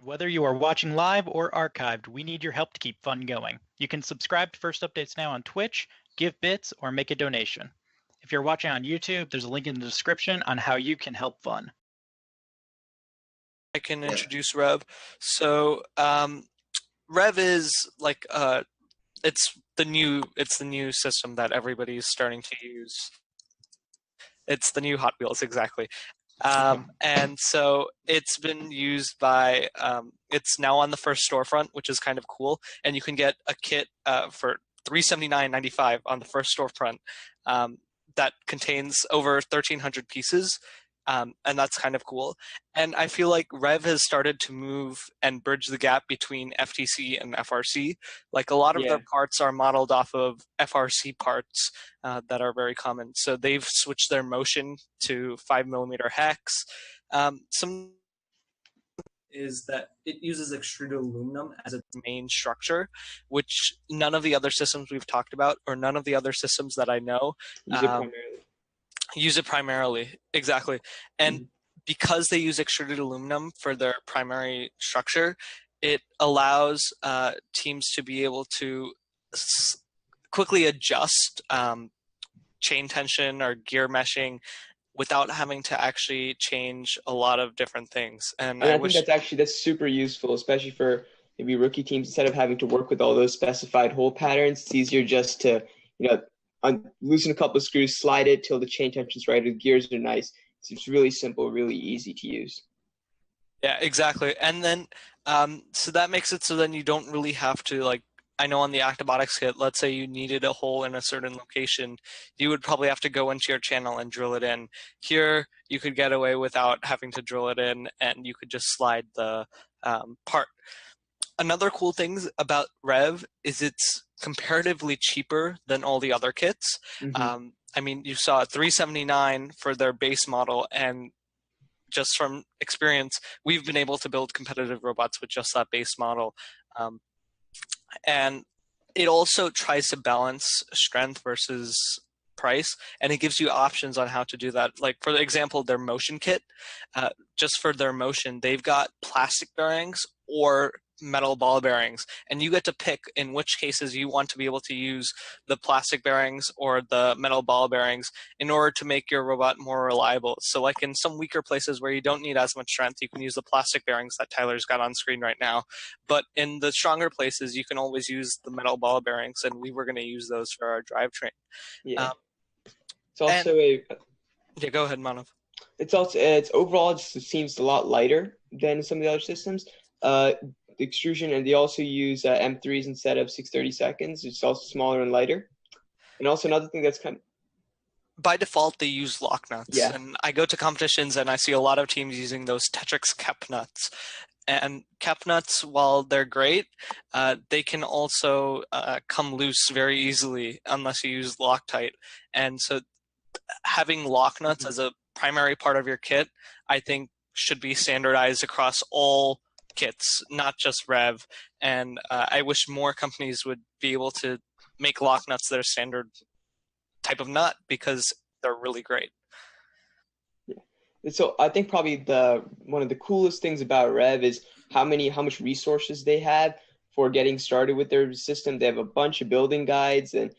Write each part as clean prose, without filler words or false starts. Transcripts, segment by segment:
Whether you are watching live or archived, we need your help to keep fun going. You can subscribe to First Updates now on Twitch, give bits, or make a donation. If you're watching on YouTube, there's a link in the description on how you can help fun. I can introduce REV. So REV is like it's the new system that everybody's starting to use. It's the new Hot Wheels, exactly. And so it's been used by, it's now on the first storefront, which is kind of cool. And you can get a kit for $379.95 on the first storefront that contains over 1,300 pieces. And that's kind of cool. And I feel like REV has started to move and bridge the gap between FTC and FRC. Like a lot of their parts are modeled off of FRC parts that are very common. So they've switched their motion to 5mm hex. Some is that it uses extruded aluminum as its main structure, which none of the other systems we've talked about, or none of the other systems that I know, use it primarily. Exactly. And because they use extruded aluminum for their primary structure, it allows teams to be able to quickly adjust chain tension or gear meshing without having to actually change a lot of different things. And I think that's super useful, especially for maybe rookie teams. Instead of having to work with all those specified hole patterns, it's easier just to, loosen a couple of screws, slide it till the chain tension's right, the gears are nice. So it's really simple, really easy to use. Yeah, exactly. And then, so that makes it so then you don't really have to, I know on the Actibotics kit, let's say you needed a hole in a certain location, you would probably have to go into your channel and drill it in. Here, you could get away without having to drill it in, and you could just slide the part. Another cool thing about REV is it's comparatively cheaper than all the other kits. I mean, you saw $379 for their base model, and just from experience, we've been able to build competitive robots with just that base model. And it also tries to balance strength versus price, and it gives you options on how to do that. Like, for example, their motion kit, just for their motion, they've got plastic bearings or metal ball bearings, and you get to pick in which cases you want to be able to use the plastic bearings or the metal ball bearings in order to make your robot more reliable. So like in some weaker places where you don't need as much strength, you can use the plastic bearings that Tyler's got on screen right now. But in the stronger places, you can always use the metal ball bearings, and we were going to use those for our drivetrain. Yeah. It's also yeah, go ahead, Manav. It's overall it seems a lot lighter than some of the other systems. The extrusion, and they also use M3s instead of 632nds. It's also smaller and lighter. And also another thing that's kind of... By default, they use lock nuts. Yeah. And I go to competitions and I see a lot of teams using those Tetrix cap nuts. And cap nuts, while they're great, they can also come loose very easily unless you use Loctite. And so having lock nuts as a primary part of your kit, I think, should be standardized across all kits, not just REV. And I wish more companies would be able to make lock nuts their standard type of nut, because they're really great. Yeah. So I think probably one of the coolest things about REV is how much resources they have for getting started with their system. They have a bunch of building guides and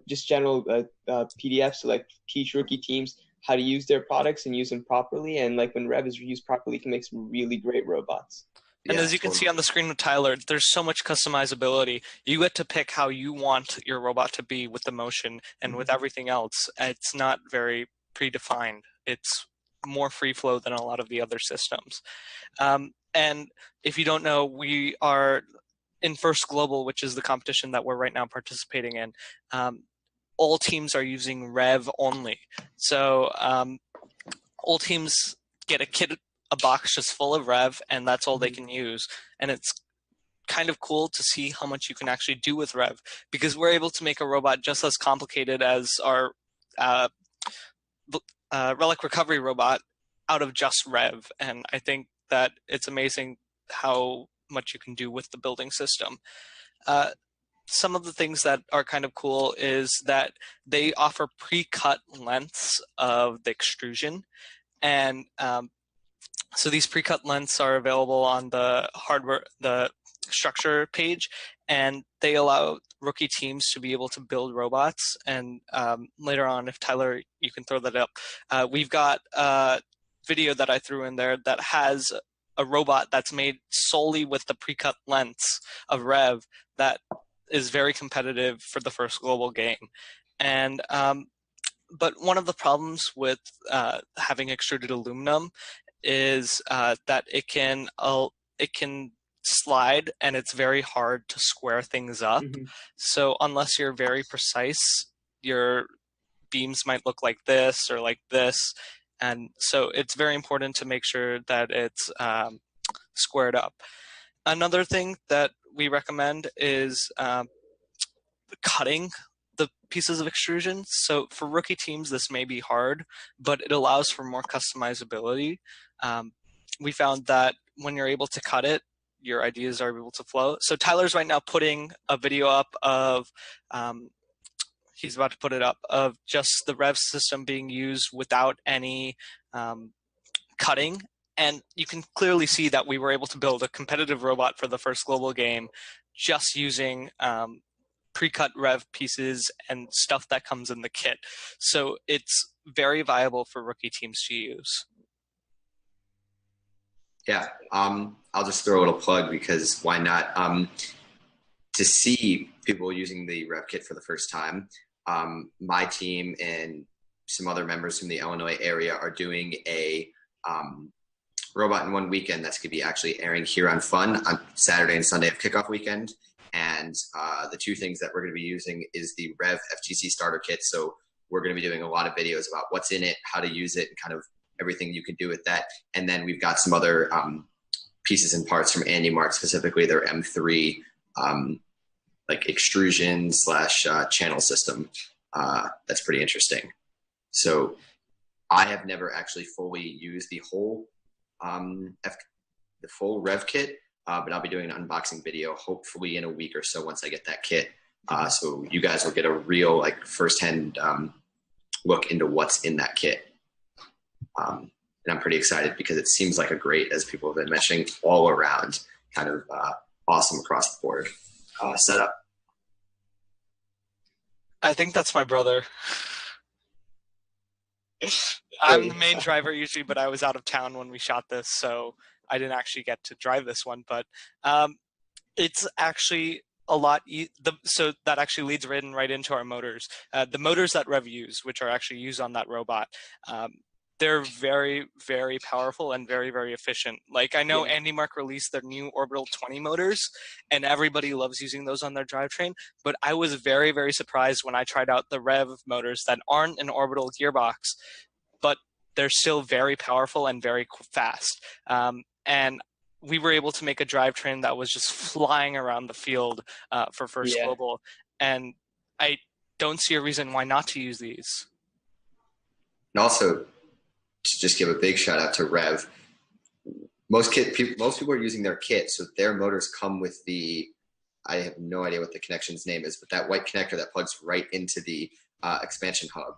just general PDFs to teach rookie teams how to use their products and use them properly. And when REV is used properly, it can make some really great robots. And as you can see on the screen with Tyler, there's so much customizability. You get to pick how you want your robot to be with the motion, and with everything else, it's not very predefined. It's more free flow than a lot of the other systems. And if you don't know, we are in First Global, which is the competition that we're right now participating in. All teams are using REV only. So all teams get a box just full of REV, and that's all they can use. And it's kind of cool to see how much you can actually do with REV, because we're able to make a robot just as complicated as our relic recovery robot out of just REV. And I think that it's amazing how much you can do with the building system. Some of the things that are kind of cool is that they offer pre-cut lengths of the extrusion. And So these pre-cut lengths are available on the structure page, and they allow rookie teams to be able to build robots. And later on, if Tyler, you can throw that up, we've got a video that I threw in there that has a robot that's made solely with the pre-cut lengths of REV that is very competitive for the first global game. And but one of the problems with having extruded aluminum is that it can slide, and it's very hard to square things up. Mhm. So unless you're very precise, your beams might look like this or like this. And so it's very important to make sure that it's squared up. Another thing that we recommend is cutting the pieces of extrusion. So for rookie teams, this may be hard, but it allows for more customizability. We found that when you're able to cut it, your ideas are able to flow. So Tyler's right now putting a video up of, he's about to put it up, of just the REV system being used without any cutting. And you can clearly see that we were able to build a competitive robot for the first global game just using pre-cut REV pieces and stuff that comes in the kit. So it's very viable for rookie teams to use. Yeah, I'll just throw a little plug because why not? To see people using the REV kit for the first time, my team and some other members from the Illinois area are doing a robot in one weekend that's going to be actually airing here on Fun on Saturday and Sunday of kickoff weekend. And the two things that we're going to be using is the REV FTC starter kit. So we're going to be doing a lot of videos about what's in it, how to use it, and kind of everything you can do with that. And then we've got some other pieces and parts from Andy Mark, specifically their M3 like extrusion / channel system. That's pretty interesting. So I have never actually fully used the whole the full REV kit, but I'll be doing an unboxing video hopefully in a week or so once I get that kit. So you guys will get a real like firsthand look into what's in that kit. And I'm pretty excited because it seems like a great, as people have been mentioning, all around kind of awesome across the board setup. I think that's my brother. I'm the main driver usually, but I was out of town when we shot this, so I didn't actually get to drive this one. But it's actually a lot. So that actually leads right into our motors. The motors that REV use, which are actually used on that robot, they're very, very powerful and very, very efficient. Like I know Andy Mark released their new Orbital 20 motors, and everybody loves using those on their drivetrain. But I was very, very surprised when I tried out the REV motors that aren't an Orbital gearbox, but they're still very powerful and very fast. And we were able to make a drivetrain that was just flying around the field for First Global. And I don't see a reason why not to use these. And also, to just give a big shout out to REV. Most people are using their kit, so their motors come with the, I have no idea what the connection's name is, but that white connector that plugs right into the expansion hub.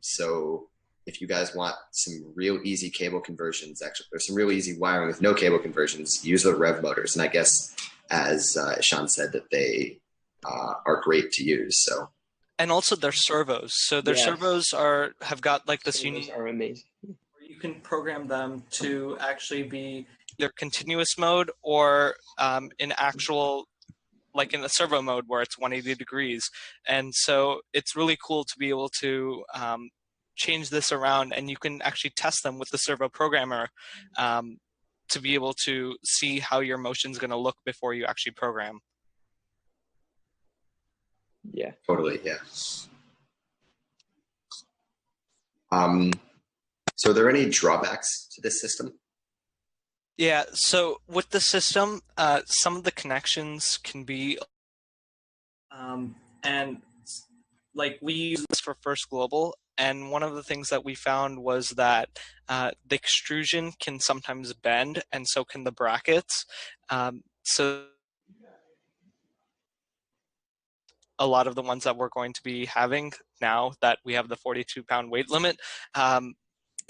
So if you guys want some real easy cable conversions, actually, there's some real easy wiring with no cable conversions, use the REV motors. And I guess, as Sean said, that they are great to use. So. And also their servos. So their servos have got like this unique. Are amazing. Where you can program them to actually be either continuous mode or in actual, like in the servo mode where it's 180 degrees. And so it's really cool to be able to change this around, and you can actually test them with the servo programmer to be able to see how your motion's going to look before you actually program. Yeah, totally. Yeah. So are there any drawbacks to this system? Yeah, so with the system, some of the connections can be, and like we use this for First Global, and one of the things that we found was that the extrusion can sometimes bend, and so can the brackets. So a lot of the ones that we're going to be having now that we have the 42-pound weight limit,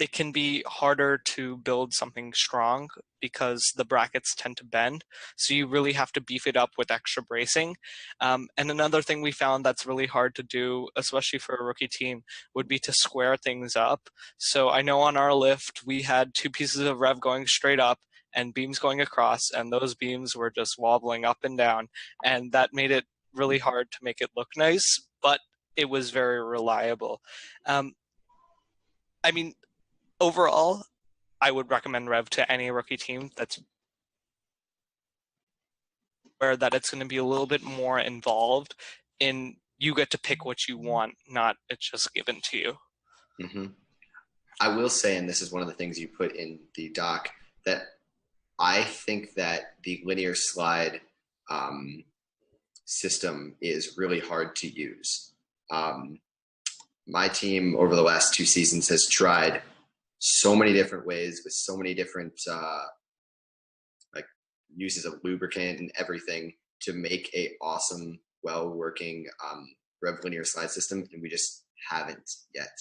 it can be harder to build something strong because the brackets tend to bend. So you really have to beef it up with extra bracing. And another thing we found that's really hard to do, especially for a rookie team, would be to square things up. So I know on our lift, we had 2 pieces of rev going straight up and beams going across, and those beams were just wobbling up and down. And that made it really hard to make it look nice, but it was very reliable. I mean, overall, I would recommend Rev to any rookie team that's aware that it's going to be a little bit more involved in you get to pick what you want, not it's just given to you. Mm-hmm. I will say, and this is one of the things you put in the doc, that I think that the linear slide system is really hard to use. My team over the last 2 seasons has tried so many different ways with so many different like uses of lubricant and everything to make a awesome, well-working rev linear slide system, and we just haven't yet.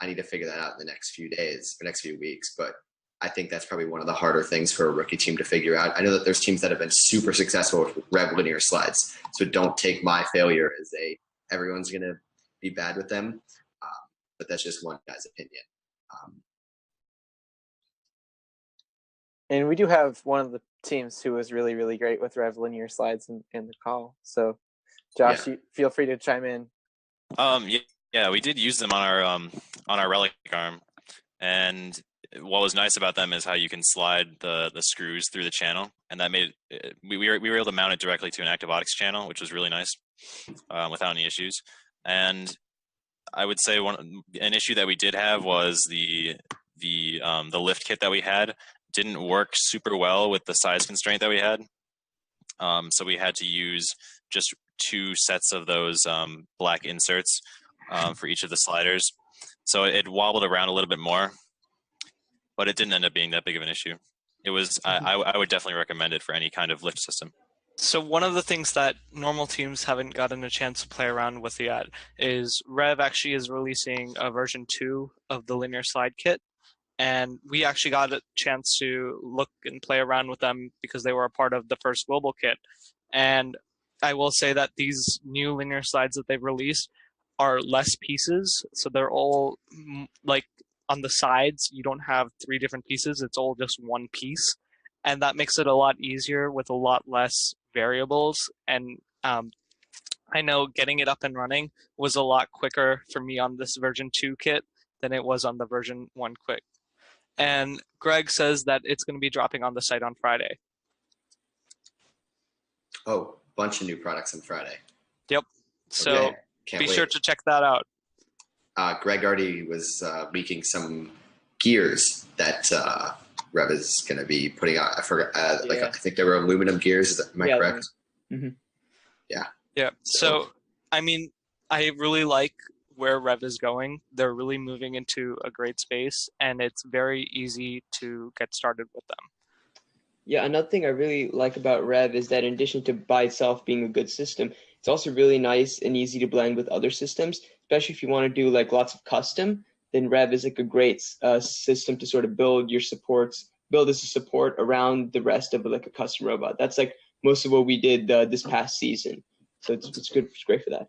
I need to figure that out in the next few days or next few weeks, but I think that's probably one of the harder things for a rookie team to figure out. I know that there's teams that have been super successful with rev linear slides, so don't take my failure as everyone's going to be bad with them, but that's just one guy's opinion. And we do have one of the teams who was really, really great with rev linear slides in the call. So, Josh, you feel free to chime in. Yeah, we did use them on our relic arm, and what was nice about them is how you can slide the screws through the channel, and that made we were able to mount it directly to an active-otics channel, which was really nice without any issues. And I would say an issue that we did have was the lift kit that we had didn't work super well with the size constraint that we had. So we had to use just 2 sets of those black inserts for each of the sliders. So it wobbled around a little bit more, but it didn't end up being that big of an issue. It was I would definitely recommend it for any kind of lift system. So one of the things that normal teams haven't gotten a chance to play around with yet is Rev actually is releasing a version 2 of the linear slide kit. And we actually got a chance to look and play around with them because they were a part of the first global kit. And I will say that these new linear slides that they've released are less pieces. So they're all like on the sides, you don't have 3 different pieces. It's all just one piece. And that makes it a lot easier with a lot less variables. And I know getting it up and running was a lot quicker for me on this version 2 kit than it was on the version 1 kit. And Greg says that it's going to be dropping on the site on Friday. Oh, bunch of new products on Friday. Yep. So be sure to check that out. Greg already was leaking some gears that Rev is going to be putting out. I forgot. I think they were aluminum gears. Am I correct? Mm-hmm. Yeah. Yeah. So, I mean, I really like where Rev is going. They're really moving into a great space, and it's very easy to get started with them. Yeah, another thing I really like about Rev is that in addition to by itself being a good system, it's also really nice and easy to blend with other systems, especially if you want to do like lots of custom. Then Rev is like a great system to sort of build as a support around the rest of like a custom robot. That's like most of what we did this past season. So it's good. It's great for that.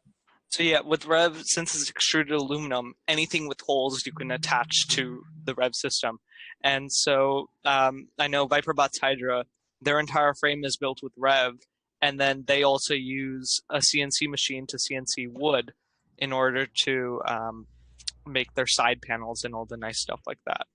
So yeah, with Rev, since it's extruded aluminum, anything with holes you can attach to the Rev system. And so I know ViperBot's Hydra, their entire frame is built with Rev, and then they also use a CNC machine to CNC wood in order to make their side panels and all the nice stuff like that.